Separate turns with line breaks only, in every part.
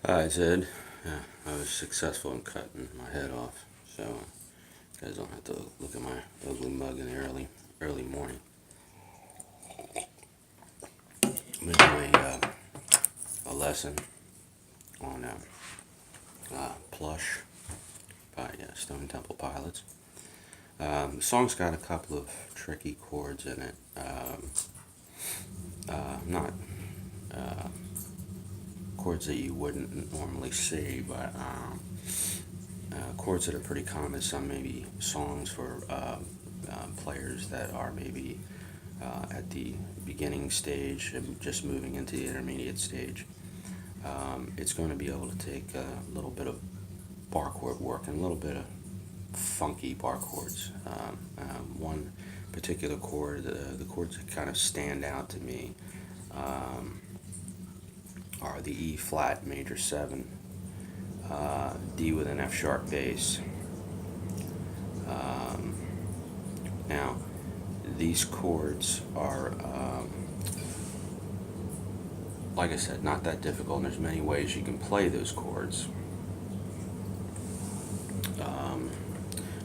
I did. Yeah, I was successful in cutting my head off, so you guys don't have to look at my ugly mug in the early morning. I'm gonna do a lesson on Plush by Stone Temple Pilots. The song's got a couple of tricky chords in it. Not chords that you wouldn't normally see, but chords that are pretty common. Some maybe songs for players that are maybe at the beginning stage and just moving into the intermediate stage. It's going to be able to take a little bit of bar chord work and a little bit of funky bar chords. One particular chord, the chords that kind of stand out to me are the E flat major 7, D with an F sharp bass. Now, these chords are, like I said, not that difficult, and there's many ways you can play those chords.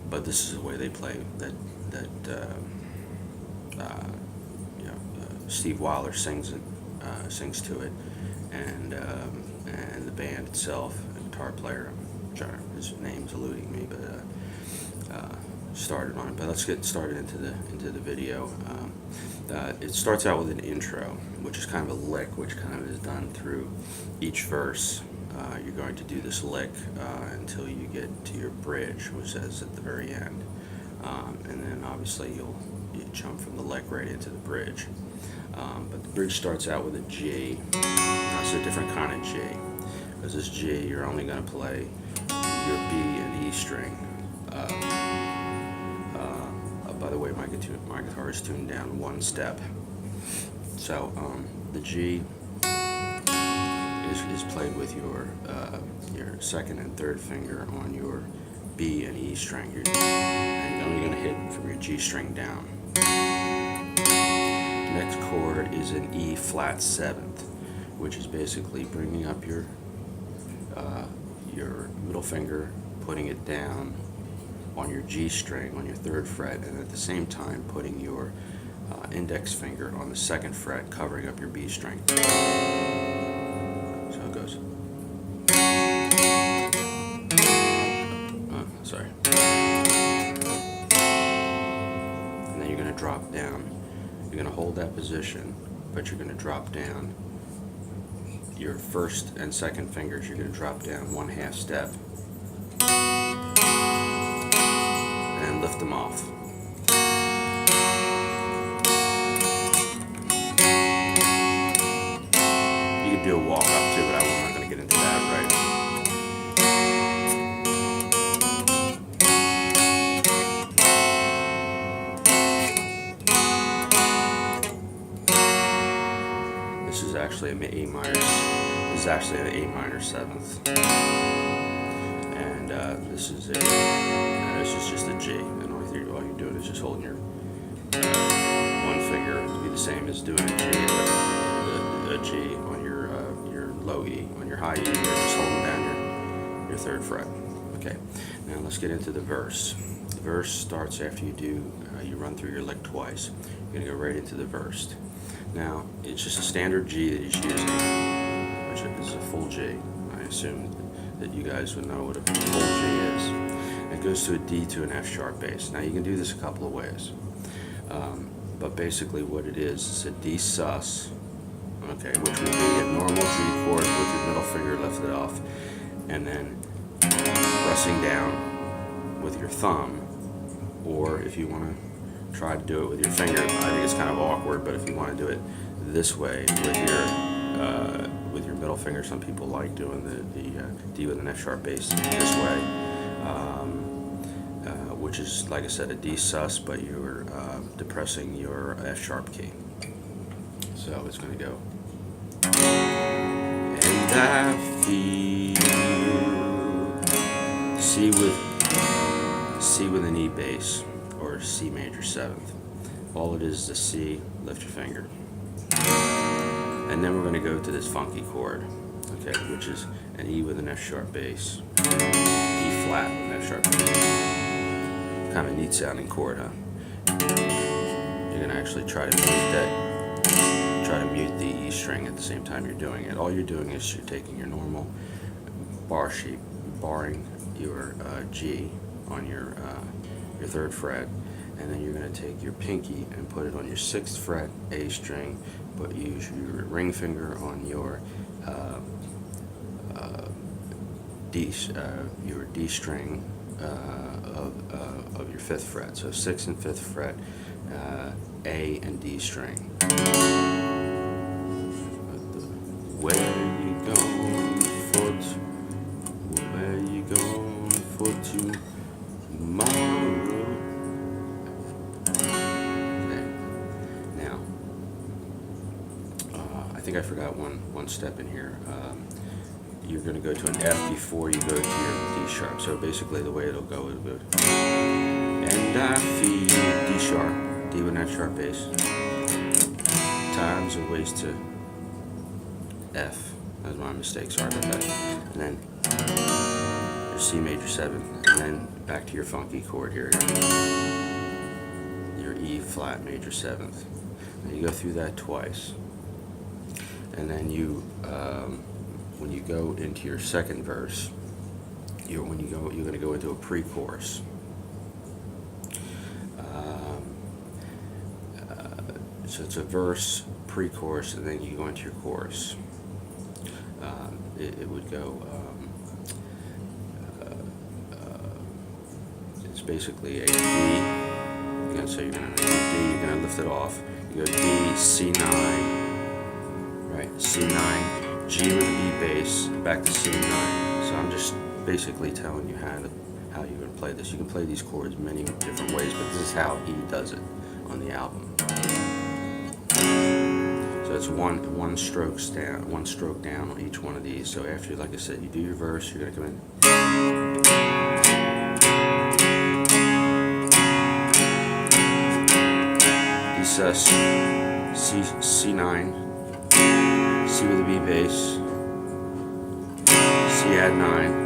But this is the way they play that Steve Weiler sings to it, and the band itself, the guitar player, his name's eluding me, but started on it. But let's get started into the video. It starts out with an intro, which is kind of a lick, which kind of is done through each verse. You're going to do this lick until you get to your bridge, which is at the very end, and then obviously you jump from the lick right into the bridge. But the bridge starts out with a G. That's a different kind of G, because this G you're only going to play your B and E string. By the way, my guitar is tuned down one step. So the G is played with your second and third finger on your B and E string. And you're only going to hit from your G string down. Next chord is an E flat 7th, which is basically bringing up your middle finger, putting it down on your G string on your 3rd fret, and at the same time putting your index finger on the 2nd fret, covering up your B string. So it goes. Sorry. And then you're going to drop down. You're going to hold that position, but you're going to drop down. Your 1st and 2nd fingers, you're going to drop down 1/2 step. And lift them off. You can do a walk up too, but I'm not going to get into that right. This is actually an A minor. This is actually an A minor 7th, and this is just a G. And all you're doing is just holding your one finger to be the same as doing a G on your low E. On your high E, you're just holding down your 3rd fret. Okay. Now let's get into the verse. The verse starts after you run through your lick twice. You're gonna go right into the verse. Now, it's just a standard G that he's using, which is a full G. I assume that you guys would know what a full G is. And it goes to a D to an F sharp bass. Now, you can do this a couple of ways. But basically what it is a D sus, okay, which would be a normal G chord with your middle finger lifted off, and then pressing down with your thumb, or if you want to try to do it with your finger. I think it's kind of awkward, but if you want to do it this way with your middle finger, some people like doing the D with an F sharp bass this way, which is, like I said, a D sus, but you're depressing your F sharp key. So it's going to go. And I feel C with an E bass, or C major 7th. All it is a C, lift your finger. And then we're going to go to this funky chord. okay, which is an E with an F sharp bass, E flat with an F sharp bass. Kind of neat sounding chord, huh? You're gonna actually try to mute the E string at the same time you're doing it. All you're doing is you're taking your normal bar shape, barring your G on your 3rd fret, and then you're going to take your pinky and put it on your 6th fret A string, but use your ring finger on your D string of your 5th fret. So 6th and 5th fret, A and D string. Where you going for tomorrow? Okay. Now, I think I forgot one step in here. You're going to go to an F before you go to your D sharp. So basically, the way it'll go is good. And I feel D sharp, D with that sharp bass. Times a ways to F. That was my mistake, sorry about that. And then your C major 7th, and then back to your funky chord here. Your E flat major 7th. And you go through that twice. And then you, when you go into your 2nd verse, you're going to go into a pre-chorus. So it's a verse, pre-chorus, and then you go into your chorus. It would go, it's basically a D, again, so you're going to do D, you're going to lift it off, you go D, C9, right, C9, G with a B bass, back to C9. So I'm just basically telling you how you're going to play this. You can play these chords many different ways, but this is how he does it on the album. So it's one stroke down on each one of these. So after, like I said, you do your verse, you're going to come in. D sus, C9, C with a B bass, C add 9.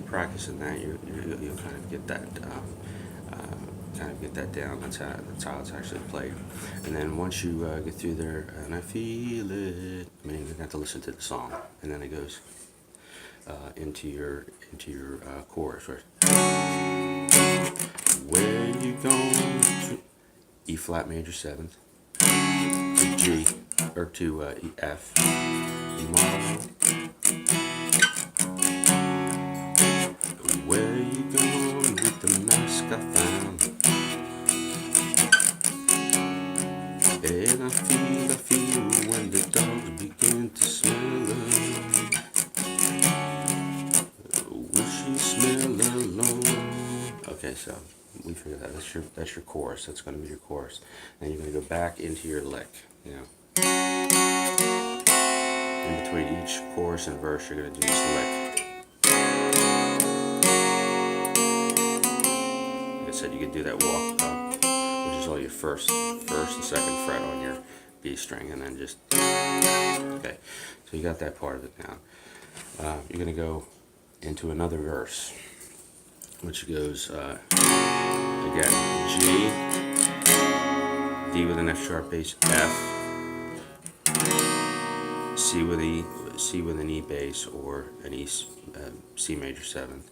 Practicing that, you'll kind of get that down. That's how it's actually played. And then once you get through there, and I feel it. I mean, you have to listen to the song, and then it goes into your chorus. Right? Where you going to E flat major 7th to G or to E F. Tomorrow. Where you going with the mask I found? And I feel when the dogs begin to smell her. Will she smell alone? Okay, so we figured that. That's your chorus. That's going to be your chorus. And you're going to go back into your lick. You know, in between each chorus and verse, you're going to do this lick. Said you could do that walk up, which is all your first and 2nd fret on your B string, and then just okay. So you got that part of it down. You're gonna go into another verse, which goes again G, D with an F sharp bass, F, C with an E bass or an E C major 7th,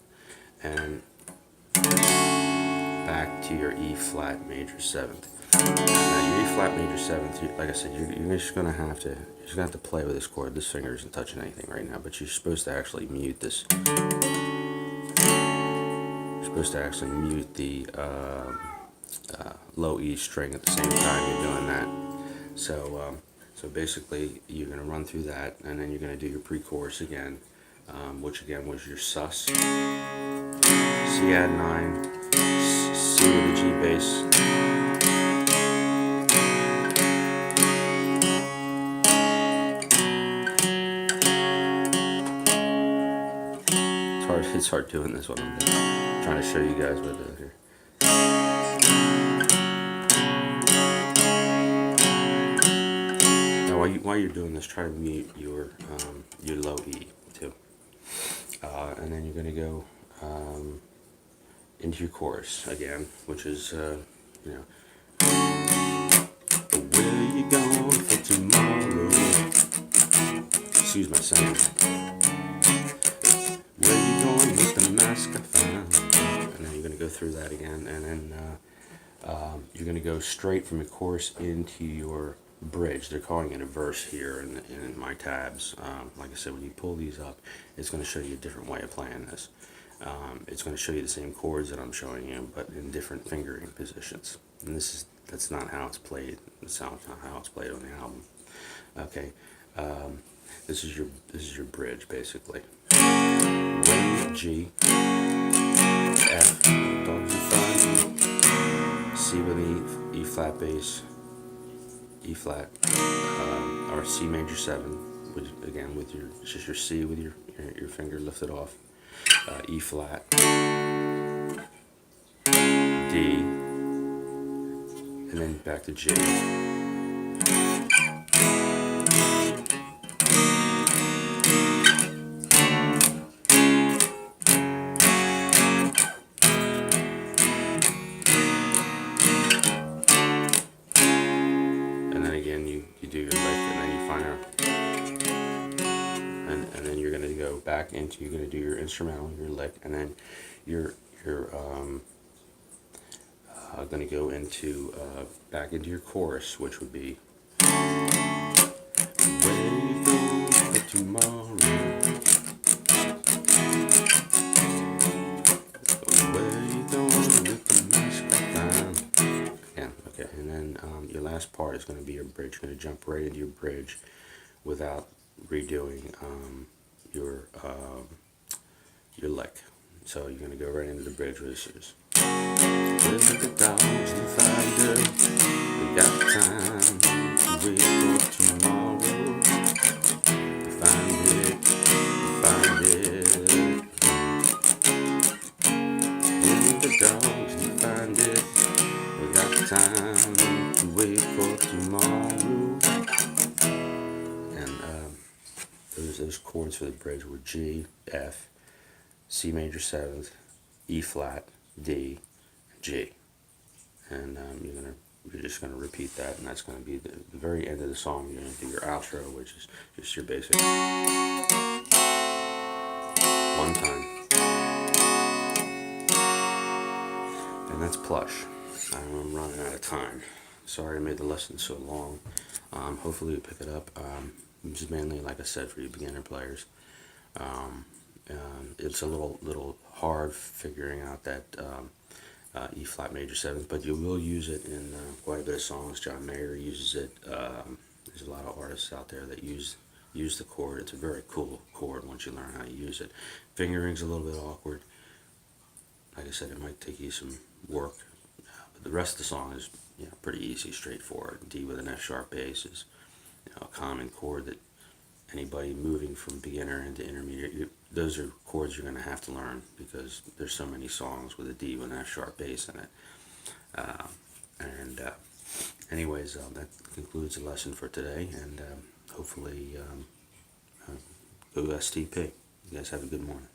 and back to your E flat major 7th. Now your E flat major 7th, like I said, you're just gonna have to play with this chord. This finger isn't touching anything right now, but you're supposed to actually mute this. You're supposed to actually mute the low E string at the same time you're doing that. So basically you're gonna run through that, and then you're gonna do your pre-chorus again, which again was your sus, C add 9. C with the G bass, it's It's hard doing this, what I'm doing. I'm trying to show you guys what I'm doing here. Now, while you're doing this, try to mute your low E too, and then you're going to go into your chorus again, which is you know, where you going for tomorrow? Excuse my sound. Where you going with the mask I found? And then you're going to go through that again, and then you're going to go straight from your chorus into your bridge. They're calling it a verse here in my tabs. Like I said, when you pull these up, it's going to show you a different way of playing this. It's going to show you the same chords that I'm showing you, but in different fingering positions. And that's not how it's played. That's not how it's played on the album. Okay, this is your bridge basically. G, F, don't you find me? C with E flat bass, E flat, or C major 7, which again with just your C with your finger lifted off, E flat, D, and then back to G. You do your lick, and then you find out, and then you're going to go back into, you're going to do your instrumental, your lick, and then you're going to go into back into your chorus, which would be where you go for tomorrow, where you going with the mask I found. Okay, and then your last part is going to be your bridge. You're going to jump right into your bridge without redoing your lick. So you're going to go right into the bridge where this is. With the dogs and find we got time to wait for tomorrow. Find it, find it. With the dogs and find it. We got time to wait for tomorrow. And those chords for the bridge were G, F, C major 7th, E flat, D, G. And you're just gonna repeat that, and that's gonna be the very end of the song. You're gonna do your outro, which is just your basic one time. And that's Plush. I'm running out of time. Sorry I made the lesson so long. Hopefully you pick it up. This is mainly, like I said, for you beginner players. It's a little hard figuring out that E flat major 7th, but you will use it in quite a bit of songs. John Mayer uses it. There's a lot of artists out there that use the chord. It's a very cool chord once you learn how to use it. Fingering's a little bit awkward. Like I said, it might take you some work. But the rest of the song is pretty easy, straightforward. D with an F sharp bass is a common chord that anybody moving from beginner into intermediate, those are chords you're going to have to learn because there's so many songs with a D with an F sharp bass in it. Anyways, that concludes the lesson for today, and hopefully go STP. You guys have a good morning.